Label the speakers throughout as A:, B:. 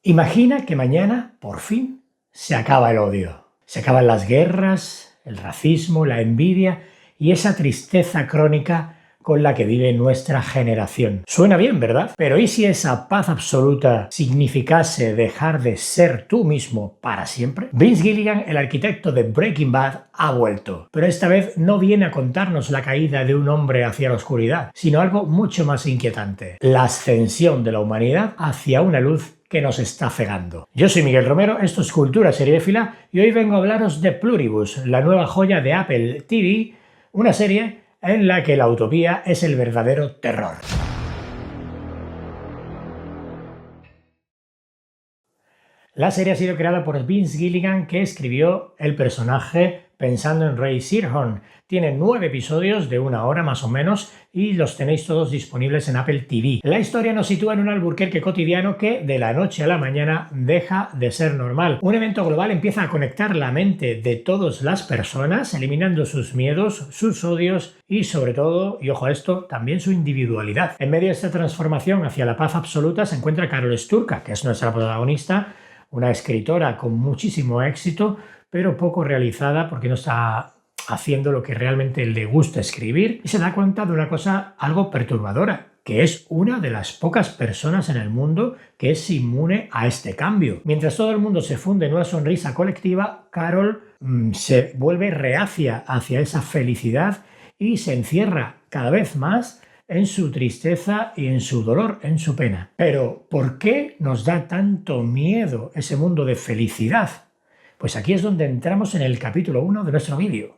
A: Imagina que mañana, por fin, se acaba el odio. Se acaban las guerras, el racismo, la envidia y esa tristeza crónica con la que vive nuestra generación. Suena bien, ¿verdad? Pero ¿y si esa paz absoluta significase dejar de ser tú mismo para siempre? Vince Gilligan, el arquitecto de Breaking Bad, ha vuelto. Pero esta vez no viene a contarnos la caída de un hombre hacia la oscuridad, sino algo mucho más inquietante: la ascensión de la humanidad hacia una luz que nos está cegando. Yo soy Miguel Romero, esto es Cultura Seriéfila y hoy vengo a hablaros de Pluribus, la nueva joya de Apple TV, una serie en la que la utopía es el verdadero terror. La serie ha sido creada por Vince Gilligan, que escribió el personaje pensando en Ray Seahorn. Tiene 9 episodios de 1 hora más o menos y los tenéis todos disponibles en Apple TV. La historia nos sitúa en un Albuquerque cotidiano que de la noche a la mañana deja de ser normal. Un evento global empieza a conectar la mente de todas las personas, eliminando sus miedos, sus odios y sobre todo, y ojo a esto, también su individualidad. En medio de esta transformación hacia la paz absoluta se encuentra Carol Sturka, que es nuestra protagonista, una escritora con muchísimo éxito, pero poco realizada porque no está haciendo lo que realmente le gusta escribir, y se da cuenta de una cosa algo perturbadora, que es una de las pocas personas en el mundo que es inmune a este cambio. Mientras todo el mundo se funde en una sonrisa colectiva, Carol se vuelve reacia hacia esa felicidad y se encierra cada vez más en su tristeza y en su dolor, en su pena. Pero, ¿por qué nos da tanto miedo ese mundo de felicidad? Pues aquí es donde entramos en el capítulo 1 de nuestro vídeo.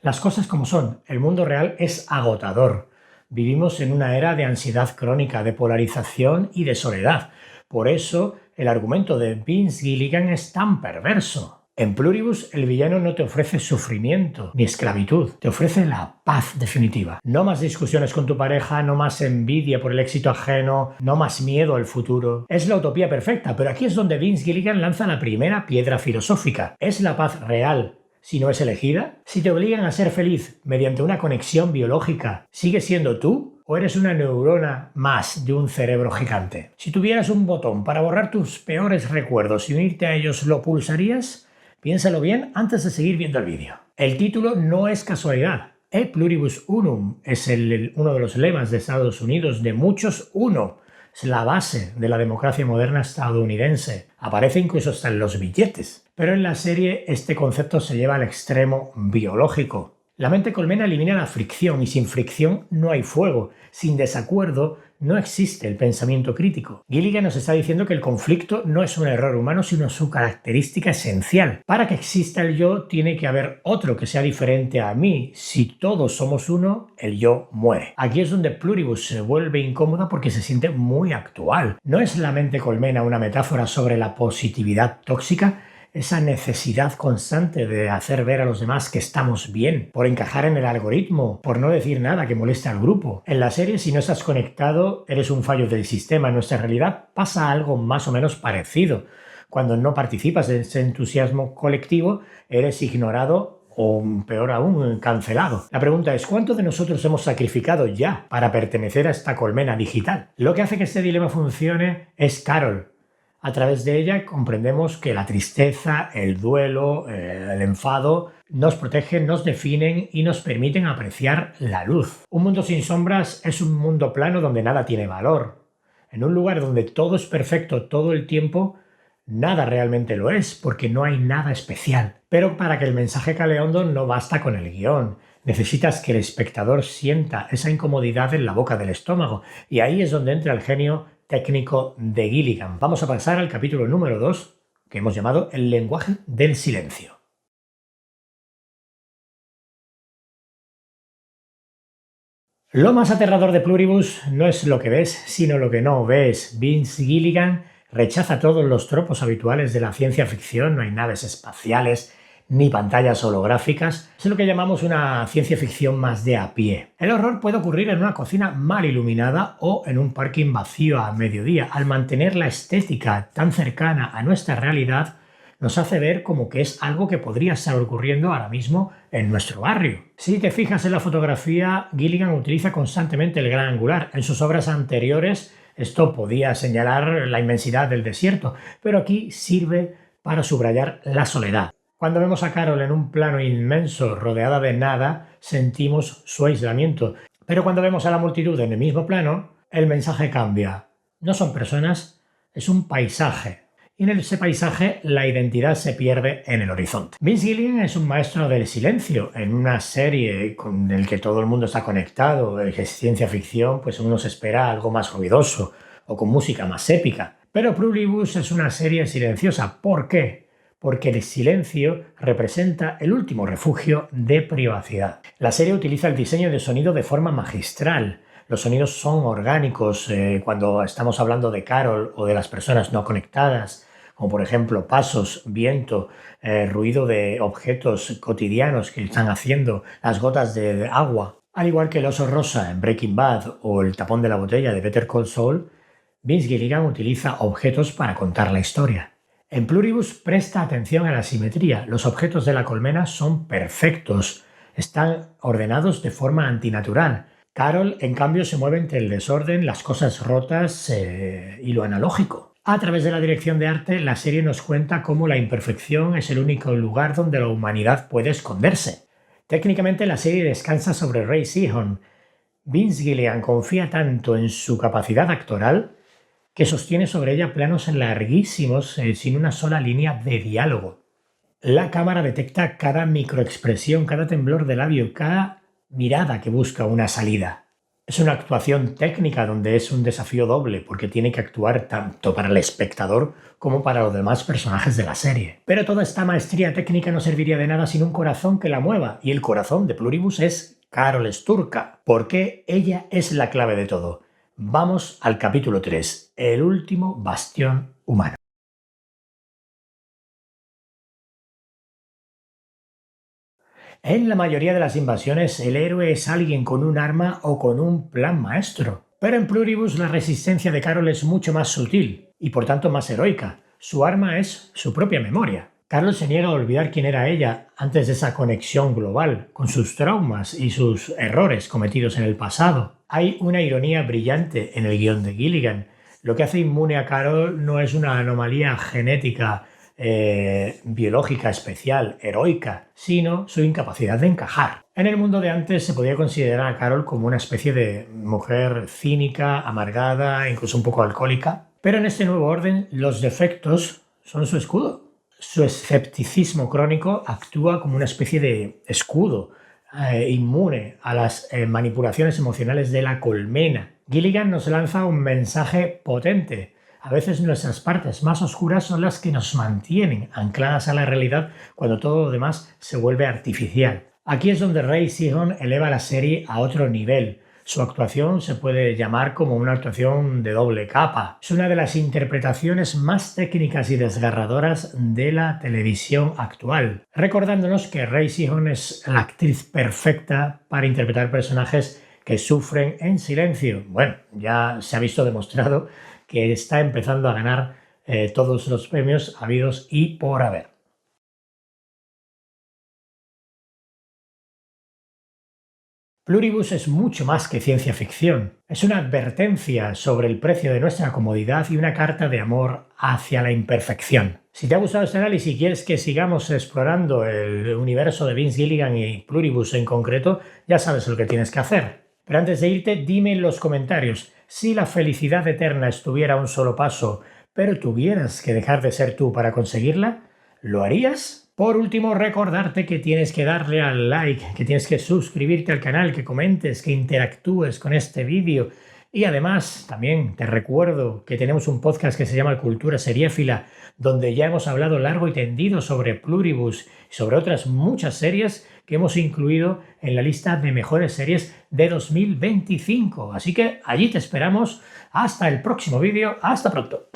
A: Las cosas como son, el mundo real es agotador. Vivimos en una era de ansiedad crónica, de polarización y de soledad. Por eso, el argumento de Vince Gilligan es tan perverso. En Pluribus, el villano no te ofrece sufrimiento ni esclavitud, te ofrece la paz definitiva. No más discusiones con tu pareja, no más envidia por el éxito ajeno, no más miedo al futuro. Es la utopía perfecta, pero aquí es donde Vince Gilligan lanza la primera piedra filosófica. ¿Es la paz real si no es elegida? Si te obligan a ser feliz mediante una conexión biológica, ¿sigues siendo tú? ¿O eres una neurona más de un cerebro gigante? Si tuvieras un botón para borrar tus peores recuerdos y unirte a ellos, ¿lo pulsarías? Piénsalo bien antes de seguir viendo el vídeo. El título no es casualidad. E pluribus unum es uno de los lemas de Estados Unidos, de muchos uno. Es la base de la democracia moderna estadounidense. Aparece incluso hasta en los billetes. Pero en la serie este concepto se lleva al extremo biológico. La mente colmena elimina la fricción y sin fricción no hay fuego. Sin desacuerdo no existe el pensamiento crítico. Gilligan nos está diciendo que el conflicto no es un error humano, sino su característica esencial. Para que exista el yo, tiene que haber otro que sea diferente a mí. Si todos somos uno, el yo muere. Aquí es donde Pluribus se vuelve incómoda porque se siente muy actual. ¿No es la mente colmena una metáfora sobre la positividad tóxica? Esa necesidad constante de hacer ver a los demás que estamos bien, por encajar en el algoritmo, por no decir nada que moleste al grupo. En la serie, si no estás conectado, eres un fallo del sistema. En nuestra realidad pasa algo más o menos parecido. Cuando no participas de ese entusiasmo colectivo, eres ignorado o, peor aún, cancelado. La pregunta es, ¿cuánto de nosotros hemos sacrificado ya para pertenecer a esta colmena digital? Lo que hace que este dilema funcione es Carol. A través de ella comprendemos que la tristeza, el duelo, el enfado nos protegen, nos definen y nos permiten apreciar la luz. Un mundo sin sombras es un mundo plano donde nada tiene valor. En un lugar donde todo es perfecto todo el tiempo, nada realmente lo es, porque no hay nada especial. Pero para que el mensaje cale hondo no basta con el guión. Necesitas que el espectador sienta esa incomodidad en la boca del estómago. Y ahí es donde entra el genio técnico de Gilligan. Vamos a pasar al capítulo número 2, que hemos llamado El lenguaje del silencio. Lo más aterrador de Pluribus no es lo que ves, sino lo que no ves. Vince Gilligan rechaza todos los tropos habituales de la ciencia ficción. No hay naves espaciales ni pantallas holográficas. Es lo que llamamos una ciencia ficción más de a pie. El horror puede ocurrir en una cocina mal iluminada o en un parking vacío a mediodía. Al mantener la estética tan cercana a nuestra realidad, nos hace ver como que es algo que podría estar ocurriendo ahora mismo en nuestro barrio. Si te fijas en la fotografía, Gilligan utiliza constantemente el gran angular. En sus obras anteriores esto podía señalar la inmensidad del desierto, pero aquí sirve para subrayar la soledad. Cuando vemos a Carol en un plano inmenso rodeada de nada, sentimos su aislamiento. Pero cuando vemos a la multitud en el mismo plano, el mensaje cambia. No son personas, es un paisaje. Y en ese paisaje la identidad se pierde en el horizonte. Vince Gilligan es un maestro del silencio. En una serie con el que todo el mundo está conectado, que es ciencia ficción, pues uno se espera algo más ruidoso o con música más épica. Pero Pluribus es una serie silenciosa. ¿Por qué? Porque el silencio representa el último refugio de privacidad. La serie utiliza el diseño de sonido de forma magistral. Los sonidos son orgánicos cuando estamos hablando de Carol o de las personas no conectadas, como por ejemplo pasos, viento, ruido de objetos cotidianos que están haciendo, las gotas de agua. Al igual que el oso rosa en Breaking Bad o el tapón de la botella de Better Call Saul, Vince Gilligan utiliza objetos para contar la historia. En Pluribus presta atención a la simetría. Los objetos de la colmena son perfectos, están ordenados de forma antinatural. Carol, en cambio, se mueve entre el desorden, las cosas rotas y lo analógico. A través de la dirección de arte, la serie nos cuenta cómo la imperfección es el único lugar donde la humanidad puede esconderse. Técnicamente, la serie descansa sobre Ray Seahorn. Vince Gilligan confía tanto en su capacidad actoral que sostiene sobre ella planos larguísimos sin una sola línea de diálogo. La cámara detecta cada microexpresión, cada temblor de labio, cada mirada que busca una salida. Es una actuación técnica donde es un desafío doble porque tiene que actuar tanto para el espectador como para los demás personajes de la serie. Pero toda esta maestría técnica no serviría de nada sin un corazón que la mueva, y el corazón de Pluribus es Carol Sturka, porque ella es la clave de todo. Vamos al capítulo 3, el último bastión humano. En la mayoría de las invasiones, el héroe es alguien con un arma o con un plan maestro. Pero en Pluribus la resistencia de Carol es mucho más sutil y por tanto más heroica. Su arma es su propia memoria. Carol se niega a olvidar quién era ella antes de esa conexión global, con sus traumas y sus errores cometidos en el pasado. Hay una ironía brillante en el guión de Gilligan. Lo que hace inmune a Carol no es una anomalía genética biológica especial, heroica, sino su incapacidad de encajar. En el mundo de antes se podía considerar a Carol como una especie de mujer cínica, amargada, incluso un poco alcohólica, pero en este nuevo orden los defectos son su escudo. Su escepticismo crónico actúa como una especie de escudo inmune a las manipulaciones emocionales de la colmena. Gilligan nos lanza un mensaje potente. A veces nuestras partes más oscuras son las que nos mantienen ancladas a la realidad cuando todo lo demás se vuelve artificial. Aquí es donde Ray Seahorn eleva la serie a otro nivel. Su actuación se puede llamar como una actuación de doble capa. Es una de las interpretaciones más técnicas y desgarradoras de la televisión actual, recordándonos que Ray Seahorn es la actriz perfecta para interpretar personajes que sufren en silencio. Bueno, ya se ha visto demostrado que está empezando a ganar todos los premios habidos y por haber. Pluribus es mucho más que ciencia ficción. Es una advertencia sobre el precio de nuestra comodidad y una carta de amor hacia la imperfección. Si te ha gustado este análisis y quieres que sigamos explorando el universo de Vince Gilligan y Pluribus en concreto, ya sabes lo que tienes que hacer. Pero antes de irte, dime en los comentarios, si la felicidad eterna estuviera a un solo paso, pero tuvieras que dejar de ser tú para conseguirla, ¿lo harías? Por último, recordarte que tienes que darle al like, que tienes que suscribirte al canal, que comentes, que interactúes con este vídeo. Y además, también te recuerdo que tenemos un podcast que se llama Cultura Seriéfila, donde ya hemos hablado largo y tendido sobre Pluribus y sobre otras muchas series que hemos incluido en la lista de mejores series de 2025. Así que allí te esperamos. Hasta el próximo vídeo. Hasta pronto.